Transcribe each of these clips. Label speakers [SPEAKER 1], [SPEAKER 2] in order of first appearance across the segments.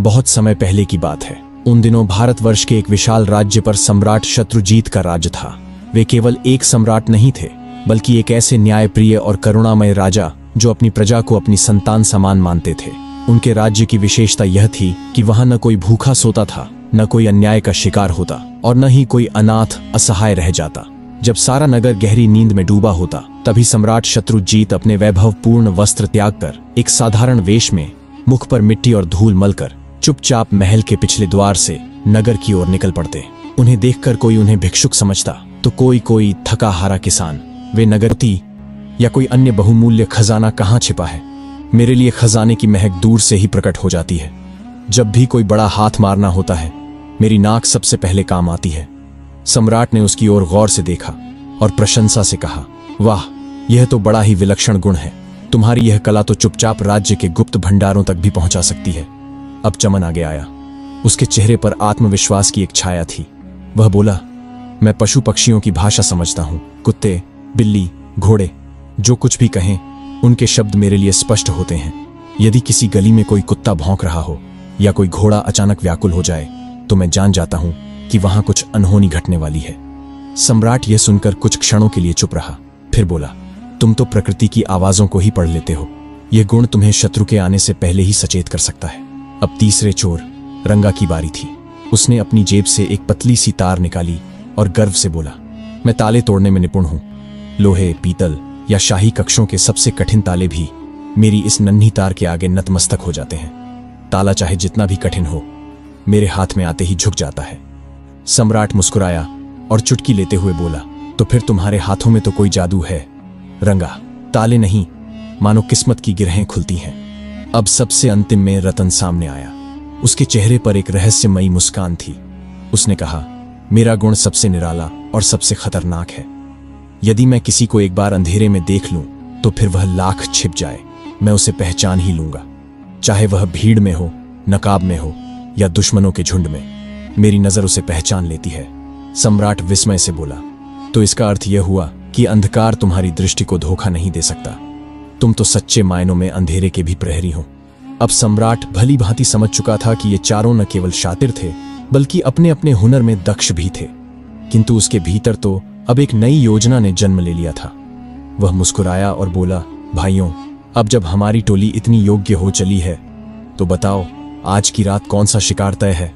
[SPEAKER 1] बहुत समय पहले की बात है। उन दिनों भारतवर्ष के एक विशाल राज्य पर सम्राट शत्रुजीत का राज्य था। वे केवल एक सम्राट नहीं थे, बल्कि एक ऐसे न्यायप्रिय और करुणामय राजा जो अपनी प्रजा को अपनी संतान समान मानते थे। उनके राज्य की विशेषता यह थी कि वहां न कोई भूखा सोता था, न कोई अन्याय का शिकार होता और न ही कोई अनाथ असहाय रह जाता। जब सारा नगर गहरी नींद में डूबा होता, तभी सम्राट शत्रुजीत अपने वैभवपूर्ण वस्त्र त्याग कर एक साधारण वेश में, मुख पर मिट्टी और धूल मलकर, चुपचाप महल के पिछले द्वार से नगर की ओर निकल पड़ते। उन्हें देखकर कोई उन्हें भिक्षुक समझता, तो कोई थका हारा किसान। वे नगरती या कोई अन्य बहुमूल्य खजाना कहाँ छिपा है। मेरे लिए खजाने की महक दूर से ही प्रकट हो जाती है। जब भी कोई बड़ा हाथ मारना होता है, मेरी नाक सबसे पहले काम आती है। सम्राट ने उसकी ओर गौर से देखा और प्रशंसा से कहा, वाह, यह तो बड़ा ही विलक्षण गुण है। तुम्हारी यह कला तो चुपचाप राज्य के गुप्त भंडारों तक भी पहुंचा सकती है। अब चमन आगे आया। उसके चेहरे पर आत्मविश्वास की एक छाया थी। वह बोला, मैं पशु पक्षियों की भाषा समझता हूं। कुत्ते, बिल्ली, घोड़े जो कुछ भी कहें, उनके शब्द मेरे लिए स्पष्ट होते हैं। यदि किसी गली में कोई कुत्ता भौंक रहा हो या कोई घोड़ा अचानक व्याकुल हो जाए, तो मैं जान जाता हूं कि वहां कुछ अनहोनी घटने वाली है। सम्राट यह सुनकर कुछ क्षणों के लिए चुप रहा, फिर बोला, तुम तो प्रकृति की आवाजों को ही पढ़ लेते हो। यह गुण तुम्हें शत्रु के आने से पहले ही सचेत कर सकता है। अब तीसरे चोर रंगा की बारी थी। उसने अपनी जेब से एक पतली सी तार निकाली और गर्व से बोला, मैं ताले तोड़ने में निपुण हूं। लोहे, पीतल या शाही कक्षों के सबसे कठिन ताले भी मेरी इस नन्ही तार के आगे नतमस्तक हो जाते हैं। ताला चाहे जितना भी कठिन हो, मेरे हाथ में आते ही झुक जाता है। सम्राट मुस्कुराया और चुटकी लेते हुए बोला, तो फिर तुम्हारे हाथों में तो कोई जादू है रंगा। ताले नहीं, मानो किस्मत की गिरहें खुलती हैं। अब सबसे अंतिम में रतन सामने आया। उसके चेहरे पर एक रहस्यमयी मुस्कान थी। उसने कहा, मेरा गुण सबसे निराला और सबसे खतरनाक है। यदि मैं किसी को एक बार अंधेरे में देख लूं, तो फिर वह लाख छिप जाए, मैं उसे पहचान ही लूंगा। चाहे वह भीड़ में हो, नकाब में हो या दुश्मनों के झुंड में, मेरी नजर उसे पहचान लेती है। सम्राट विस्मय से बोला, तो इसका अर्थ यह हुआ कि अंधकार तुम्हारी दृष्टि को धोखा नहीं दे सकता। तुम तो सच्चे मायनों में अंधेरे के भी प्रहरी हो। अब सम्राट भली भांति समझ चुका था कि ये चारों न केवल शातिर थे, बल्कि अपने अपने हुनर में दक्ष भी थे। किंतु उसके भीतर तो अब एक नई योजना ने जन्म ले लिया था। वह मुस्कुराया और बोला, भाइयों, अब जब हमारी टोली इतनी योग्य हो चली है, तो बताओ आज की रात कौन सा शिकार तय है।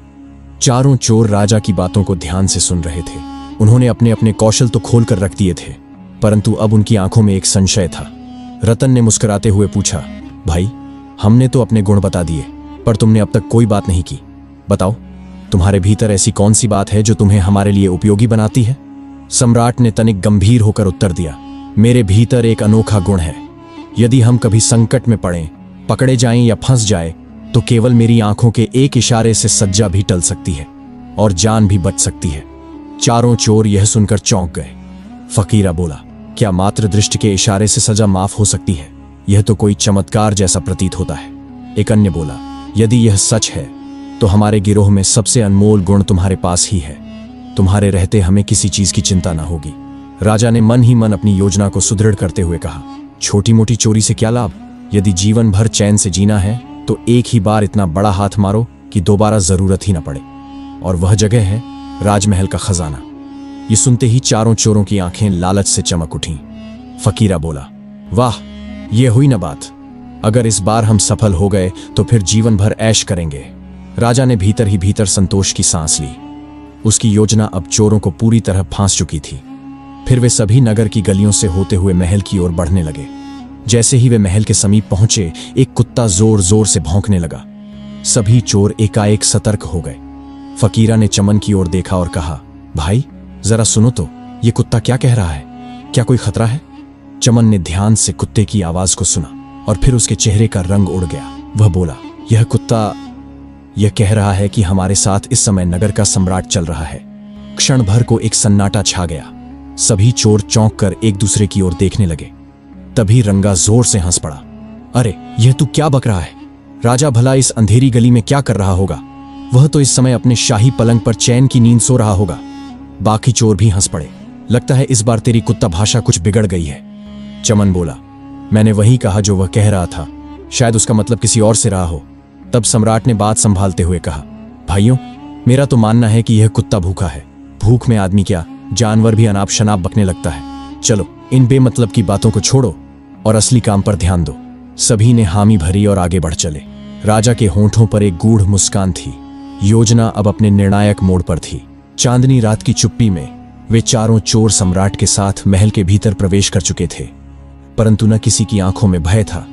[SPEAKER 1] चारों चोर राजा की बातों को ध्यान से सुन रहे थे। उन्होंने अपने अपने कौशल तो खोल कर रख दिए थे, परंतु अब उनकी आंखों में एक संशय था। रतन ने मुस्कुराते हुए पूछा, भाई, हमने तो अपने गुण बता दिए, पर तुमने अब तक कोई बात नहीं की। बताओ, तुम्हारे भीतर ऐसी कौन सी बात है जो तुम्हें हमारे लिए उपयोगी बनाती है। सम्राट ने तनिक गंभीर होकर उत्तर दिया, मेरे भीतर एक अनोखा गुण है। यदि हम कभी संकट में पड़ें, पकड़े जाएं या फंस जाए, तो केवल मेरी आंखों के एक इशारे से सज्जा भी टल सकती है और जान भी बच सकती है। चारों चोर यह सुनकर चौंक गए। फकीरा बोला, क्या मात्र दृष्टि के इशारे से सजा माफ हो सकती है? यह तो कोई चमत्कार जैसा प्रतीत होता है। एक अन्य बोला, यदि यह सच है, तो हमारे गिरोह में सबसे अनमोल गुण तुम्हारे पास ही है। तुम्हारे रहते हमें किसी चीज की चिंता ना होगी। राजा ने मन ही मन अपनी योजना को सुदृढ़ करते हुए कहा, छोटी मोटी चोरी से क्या लाभ? यदि जीवन भर चैन से जीना है, तो एक ही बार इतना बड़ा हाथ मारो कि दोबारा जरूरत ही ना पड़े। और वह जगह है राजमहल का खजाना। ये सुनते ही चारों चोरों की आंखें लालच से चमक उठीं। फकीरा बोला, वाह, ये हुई ना बात। अगर इस बार हम सफल हो गए तो फिर जीवन भर ऐश करेंगे। राजा ने भीतर ही भीतर संतोष की सांस ली। उसकी योजना अब चोरों को पूरी तरह फांस चुकी थी। फिर वे सभी नगर की गलियों से होते हुए महल की ओर बढ़ने लगे। जैसे ही वे महल के समीप पहुंचे, एक कुत्ता जोर जोर से भौंकने लगा। सभी चोर एकाएक सतर्क हो गए। फकीरा ने चमन की ओर देखा और कहा, भाई, जरा सुनो तो, ये कुत्ता क्या कह रहा है? क्या कोई खतरा है? चमन ने ध्यान से कुत्ते की आवाज को सुना और फिर उसके चेहरे का रंग उड़ गया। वह बोला, यह कुत्ता यह कह रहा है कि हमारे साथ इस समय नगर का सम्राट चल रहा है। क्षण भर को एक सन्नाटा छा गया। सभी चोर चौंक कर एक दूसरे की ओर देखने लगे। तभी रंगा जोर से हंस पड़ा। अरे, यह तू क्या बक रहा है? राजा भला इस अंधेरी गली में क्या कर रहा होगा? वह तो इस समय अपने शाही पलंग पर चैन की नींद सो रहा होगा। बाकी चोर भी हंस पड़े। लगता है इस बार तेरी कुत्ता भाषा कुछ बिगड़ गई है। चमन बोला, मैंने वही कहा जो वह कह रहा था। शायद उसका मतलब किसी और से रहा हो। तब सम्राट ने बात संभालते हुए कहा, भाइयों, मेरा तो मानना है कि यह कुत्ता भूखा है। भूख में आदमी क्या, जानवर भी अनाप शनाप बकने लगता है। चलो इन बेमतलब की बातों को छोड़ो और असली काम पर ध्यान दो। सभी ने हामी भरी और आगे बढ़ चले। राजा के होंठों पर एक गूढ़ मुस्कान थी। योजना अब अपने निर्णायक मोड़ पर थी। चांदनी रात की चुप्पी में वे चारों चोर सम्राट के साथ महल के भीतर प्रवेश कर चुके थे, परंतु न किसी की आंखों में भय था,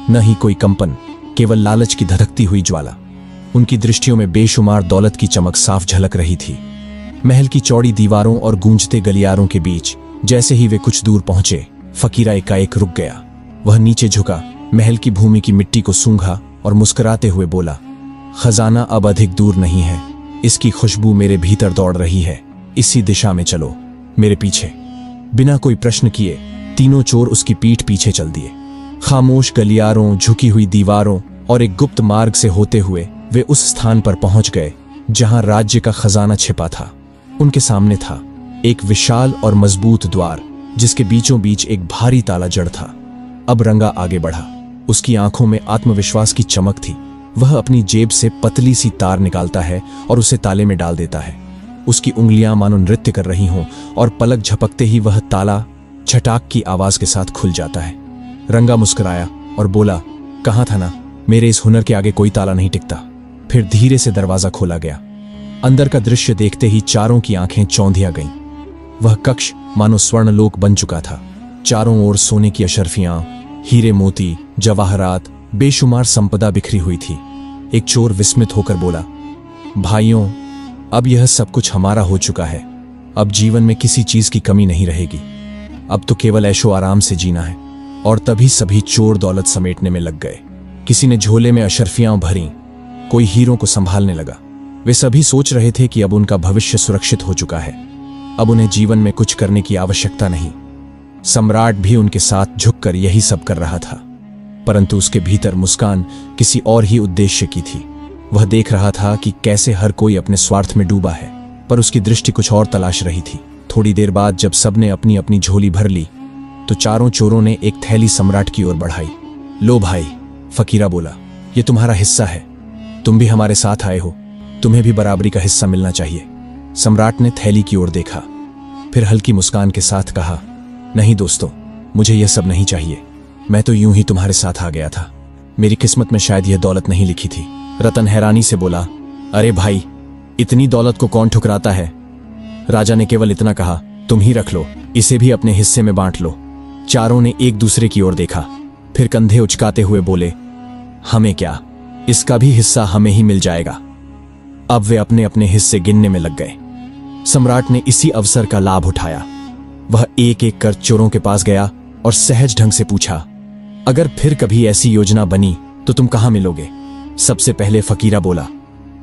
[SPEAKER 1] न ही कोई कंपन, केवल लालच की धधकती हुई ज्वाला। उनकी दृष्टियों में बेशुमार दौलत की चमक साफ झलक रही थी। महल की चौड़ी दीवारों और गूंजते गलियारों के बीच जैसे ही वे कुछ दूर पहुंचे, फकीरा एकाएक रुक गया। वह नीचे झुका, महल की भूमि की मिट्टी को सूंघा और मुस्कुराते हुए बोला, खजाना अब अधिक दूर नहीं है, इसकी खुशबू मेरे भीतर दौड़ रही है। इसी दिशा में चलो, मेरे पीछे। बिना कोई प्रश्न किए तीनों चोर उसकी पीठ पीछे चल दिए। खामोश गलियारों, झुकी हुई दीवारों और एक गुप्त मार्ग से होते हुए वे उस स्थान पर पहुंच गए जहां राज्य का खजाना छिपा था। उनके सामने था एक विशाल और मजबूत द्वार, जिसके बीचों बीच एक भारी ताला जड़ था। अब रंगा आगे बढ़ा। उसकी आंखों में आत्मविश्वास की चमक थी। वह अपनी जेब से पतली सी तार निकालता है और उसे ताले में डाल देता है। उसकी उंगलियां मानो नृत्य कर रही हों और पलक झपकते ही वह ताला छटाक की आवाज के साथ खुल जाता है। रंगा मुस्कुराया और बोला, कहा था ना, मेरे इस हुनर के आगे कोई ताला नहीं टिकता। फिर धीरे से दरवाजा खोला गया। अंदर का दृश्य देखते ही चारों की आंखें चौंधिया गईं। वह कक्ष मानो स्वर्णलोक बन चुका था। चारों ओर सोने की अशर्फियां, हीरे मोती, जवाहरात, बेशुमार संपदा बिखरी हुई थी। एक चोर विस्मित होकर बोला, भाइयों, अब यह सब कुछ हमारा हो चुका है। अब जीवन में किसी चीज की कमी नहीं रहेगी। अब तो केवल ऐशो आराम से जीना है। और तभी सभी चोर दौलत समेटने में लग गए। किसी ने झोले में अशर्फियां भरी, कोई हीरों को संभालने लगा। वे सभी सोच रहे थे कि अब उनका भविष्य सुरक्षित हो चुका है। अब उन्हें जीवन में कुछ करने की आवश्यकता नहीं। सम्राट भी उनके साथ झुककर यही सब कर रहा था, परंतु उसके भीतर मुस्कान किसी और ही उद्देश्य की थी। वह देख रहा था कि कैसे हर कोई अपने स्वार्थ में डूबा है, पर उसकी दृष्टि कुछ और तलाश रही थी। थोड़ी देर बाद जब सबने अपनी अपनी झोली भर ली, तो चारों चोरों ने एक थैली सम्राट की ओर बढ़ाई। लो भाई, फकीरा बोला, ये तुम्हारा हिस्सा है। तुम भी हमारे साथ आए हो, तुम्हें भी बराबरी का हिस्सा मिलना चाहिए। सम्राट ने थैली की ओर देखा, फिर हल्की मुस्कान के साथ कहा, नहीं दोस्तों, मुझे यह सब नहीं चाहिए। मैं तो यूं ही तुम्हारे साथ आ गया था। मेरी किस्मत में शायद यह दौलत नहीं लिखी थी। रतन हैरानी से बोला, अरे भाई, इतनी दौलत को कौन ठुकराता है? राजा ने केवल इतना कहा, तुम ही रख लो, इसे भी अपने हिस्से में बांट लो। चारों ने एक दूसरे की ओर देखा, फिर कंधे उचकाते हुए बोले, हमें क्या, इसका भी हिस्सा हमें ही मिल जाएगा। अब वे अपने अपने हिस्से गिनने में लग गए। सम्राट ने इसी अवसर का लाभ उठाया। वह एक एक कर चोरों के पास गया और सहज ढंग से पूछा, अगर फिर कभी ऐसी योजना बनी तो तुम कहां मिलोगे? सबसे पहले फकीरा बोला,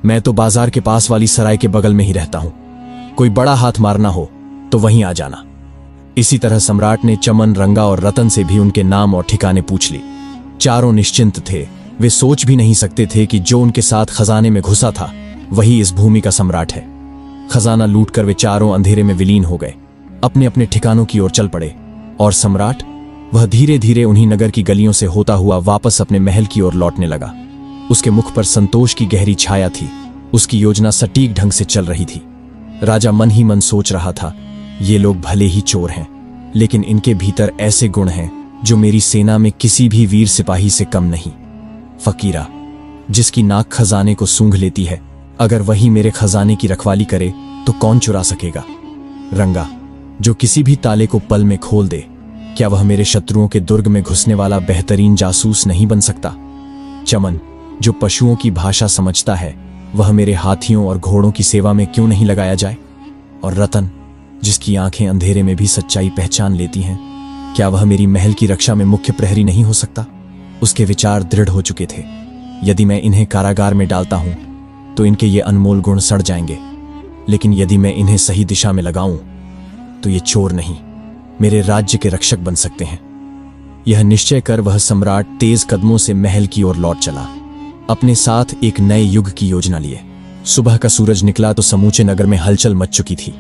[SPEAKER 1] मैं तो बाजार के पास वाली सराय के बगल में ही रहता हूं। कोई बड़ा हाथ मारना हो तो वहीं आ जाना। इसी तरह सम्राट ने चमन, रंगा और रतन से भी उनके नाम और ठिकाने पूछ ली। चारों निश्चिंत थे। वे सोच भी नहीं सकते थे कि जो उनके साथ खजाने में घुसा था वही इस भूमि का सम्राट है। खजाना लूटकर वे चारों अंधेरे में विलीन हो गए, अपने अपने ठिकानों की ओर चल पड़े। और सम्राट, वह धीरे धीरे उन्हीं नगर की गलियों से होता हुआ वापस अपने महल की ओर लौटने लगा। उसके मुख पर संतोष की गहरी छाया थी। उसकी योजना सटीक ढंग से चल रही थी। राजा मन ही मन सोच रहा था, ये लोग भले ही चोर हैं, लेकिन इनके भीतर ऐसे गुण हैं जो मेरी सेना में किसी भी वीर सिपाही से कम नहीं। फकीरा, जिसकी नाक खजाने को सूंघ लेती है, अगर वही मेरे खजाने की रखवाली करे तो कौन चुरा सकेगा? रंगा, जो किसी भी ताले को पल में खोल दे, क्या वह मेरे शत्रुओं के दुर्ग में घुसने वाला बेहतरीन जासूस नहीं बन सकता? चमन, जो पशुओं की भाषा समझता है, वह मेरे हाथियों और घोड़ों की सेवा में क्यों नहीं लगाया जाए? और रतन, जिसकी आंखें अंधेरे में भी सच्चाई पहचान लेती हैं, क्या वह मेरी महल की रक्षा में मुख्य प्रहरी नहीं हो सकता? उसके विचार दृढ़ हो चुके थे। यदि मैं इन्हें कारागार में डालता हूं तो इनके ये अनमोल गुण सड़ जाएंगे, लेकिन यदि मैं इन्हें सही दिशा में लगाऊं तो ये चोर नहीं, मेरे राज्य के रक्षक बन सकते हैं। यह निश्चय कर वह सम्राट तेज कदमों से महल की ओर लौट चला, अपने साथ एक नए युग की योजना लिए। सुबह का सूरज निकला तो समूचे नगर में हलचल मच चुकी थी।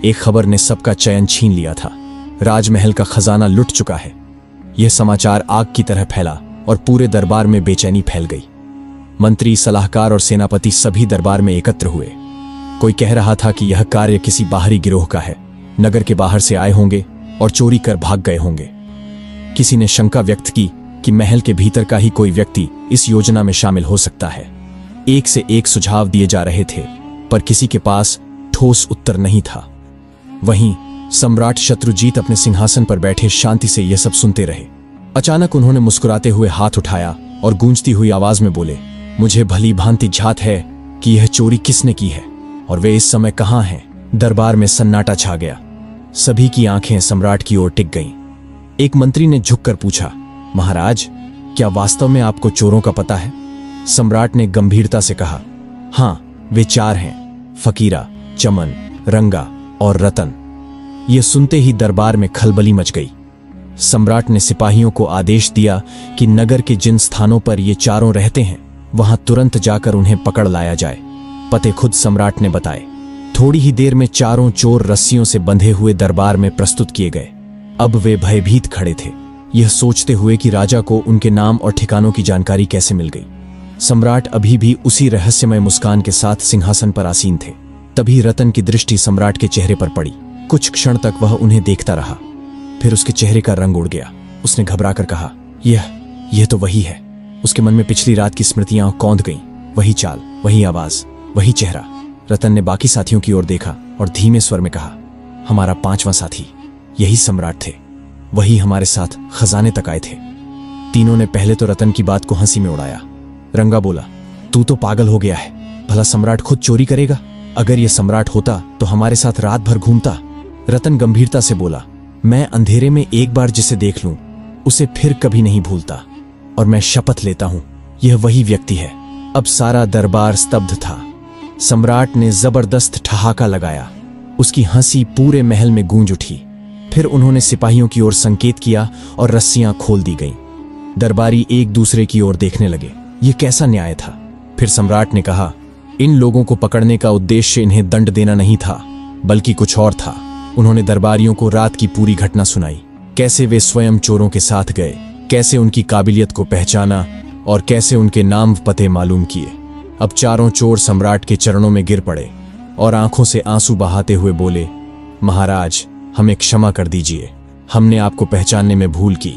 [SPEAKER 1] एक खबर ने सबका चयन छीन लिया था। राजमहल का खजाना लुट चुका है। यह समाचार आग की तरह फैला और पूरे दरबार में बेचैनी फैल गई। मंत्री, सलाहकार और सेनापति सभी दरबार में एकत्र हुए। कोई कह रहा था कि यह कार्य किसी बाहरी गिरोह का है, नगर के बाहर से आए होंगे और चोरी कर भाग गए होंगे। किसी ने शंका व्यक्त की कि महल के भीतर का ही कोई व्यक्ति इस योजना में शामिल हो सकता है। एक से एक सुझाव दिए जा रहे थे, पर किसी के पास ठोस उत्तर नहीं था। वहीं सम्राट शत्रुजीत अपने सिंहासन पर बैठे शांति से यह सब सुनते रहे। अचानक उन्होंने मुस्कुराते हुए हाथ उठाया और गूंजती हुई आवाज में बोले, मुझे भली भांति झात है कि यह चोरी किसने की है और वे इस समय कहां हैं। दरबार में सन्नाटा छा गया। सभी की आंखें सम्राट की ओर टिक गईं। एक मंत्री ने झुककर पूछा, महाराज, क्या वास्तव में आपको चोरों का पता है? सम्राट ने गंभीरता से कहा, हां, वे 4 हैं, फकीरा, चमन, रंगा और रतन। यह सुनते ही दरबार में खलबली मच गई। सम्राट ने सिपाहियों को आदेश दिया कि नगर के जिन स्थानों पर ये चारों रहते हैं वहां तुरंत जाकर उन्हें पकड़ लाया जाए। पते खुद सम्राट ने बताए। थोड़ी ही देर में चारों चोर रस्सियों से बंधे हुए दरबार में प्रस्तुत किए गए। अब वे भयभीत खड़े थे, यह सोचते हुए कि राजा को उनके नाम और ठिकानों की जानकारी कैसे मिल गई। सम्राट अभी भी उसी रहस्यमय मुस्कान के साथ सिंहासन पर आसीन थे। तभी रतन की दृष्टि सम्राट के चेहरे पर पड़ी। कुछ क्षण तक वह उन्हें देखता रहा, फिर उसके चेहरे का रंग उड़ गया। उसने घबराकर कहा, यह तो वही है। उसके मन में पिछली रात की स्मृतियां कौंध गईं। वही चाल, वही आवाज, वही चेहरा। रतन ने बाकी साथियों की ओर देखा और धीमे स्वर में कहा, हमारा 5वां साथी, यही सम्राट थे। वही हमारे साथ खजाने तक आए थे। तीनों ने पहले तो रतन की बात को हंसी में उड़ाया। रंगा बोला, तू तो पागल हो गया है। भला सम्राट खुद चोरी करेगा? अगर यह सम्राट होता तो हमारे साथ रात भर घूमता। रतन गंभीरता से बोला, मैं अंधेरे में एक बार जिसे देख लूं उसे फिर कभी नहीं भूलता, और मैं शपथ लेता हूं यह वही व्यक्ति है। अब सारा दरबार स्तब्ध था। सम्राट ने जबरदस्त ठहाका लगाया। उसकी हंसी पूरे महल में गूंज उठी। फिर उन्होंने सिपाहियों की ओर संकेत किया और रस्सियां खोल दी गईं। दरबारी एक दूसरे की ओर देखने लगे। यह कैसा न्याय था? फिर सम्राट ने कहा, इन लोगों को पकड़ने का उद्देश्य इन्हें दंड देना नहीं था, बल्कि कुछ और था। उन्होंने दरबारियों को रात की पूरी घटना सुनाई, कैसे वे स्वयं चोरों के साथ गए, कैसे उनकी काबिलियत को पहचाना और कैसे उनके नाम पते मालूम किए। अब चारों चोर सम्राट के चरणों में गिर पड़े और आंखों से आंसू बहाते हुए बोले, महाराज, हमें क्षमा कर दीजिए। हमने आपको पहचानने में भूल की।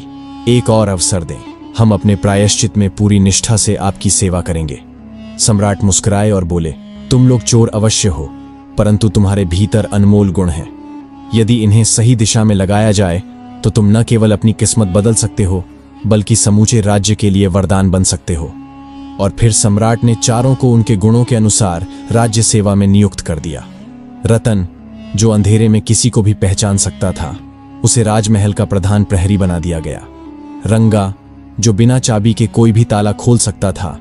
[SPEAKER 1] एक और अवसर दें। हम अपने प्रायश्चित में पूरी निष्ठा से आपकी सेवा करेंगे। सम्राट मुस्कुराए और बोले, तुम लोग चोर अवश्य हो, परंतु तुम्हारे भीतर अनमोल गुण हैं। यदि इन्हें सही दिशा में लगाया जाए तो तुम न केवल अपनी किस्मत बदल सकते हो, बल्कि समूचे राज्य के लिए वरदान बन सकते हो। और फिर सम्राट ने चारों को उनके गुणों के अनुसार राज्य सेवा में नियुक्त कर दिया। रतन, जो अंधेरे में किसी को भी पहचान सकता था, उसे राजमहल का प्रधान प्रहरी बना दिया गया। रंगा, जो बिना चाबी के कोई भी ताला खोल सकता था,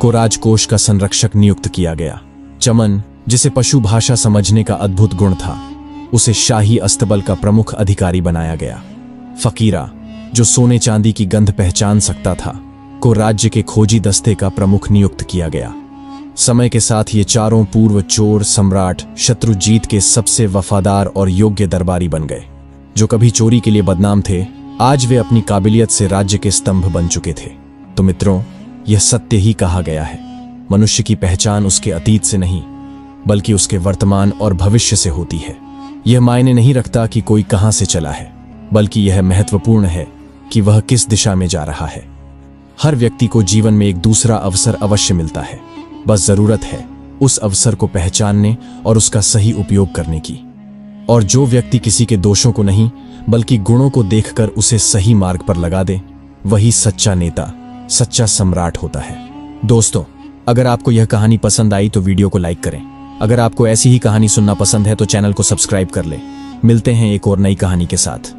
[SPEAKER 1] को राजकोष का संरक्षक नियुक्त किया गया। चमन, जिसे पशु भाषा समझने का अद्भुत गुण था, उसे शाही अस्तबल का प्रमुख अधिकारी बनाया गया। फकीरा, जो सोने चांदी की गंध पहचान सकता था, को राज्य के खोजी दस्ते का प्रमुख नियुक्त किया गया। समय के साथ ये चारों पूर्व चोर सम्राट शत्रुजीत के सबसे वफादार और योग्य दरबारी बन गए। जो कभी चोरी के लिए बदनाम थे, आज वे अपनी काबिलियत से राज्य के स्तंभ बन चुके थे। तो मित्रों, यह सत्य ही कहा गया है, मनुष्य की पहचान उसके अतीत से नहीं, बल्कि उसके वर्तमान और भविष्य से होती है। यह मायने नहीं रखता कि कोई कहां से चला है, बल्कि यह महत्वपूर्ण है कि वह किस दिशा में जा रहा है। हर व्यक्ति को जीवन में एक दूसरा अवसर अवश्य मिलता है, बस जरूरत है उस अवसर को पहचानने और उसका सही उपयोग करने की। और जो व्यक्ति किसी के दोषों को नहीं, बल्कि गुणों को देखकर उसे सही मार्ग पर लगा दे, वही सच्चा नेता, सच्चा सम्राट होता है। दोस्तों, अगर आपको यह कहानी पसंद आई तो वीडियो को लाइक करें। अगर आपको ऐसी ही कहानी सुनना पसंद है तो चैनल को सब्सक्राइब कर लें। मिलते हैं एक और नई कहानी के साथ।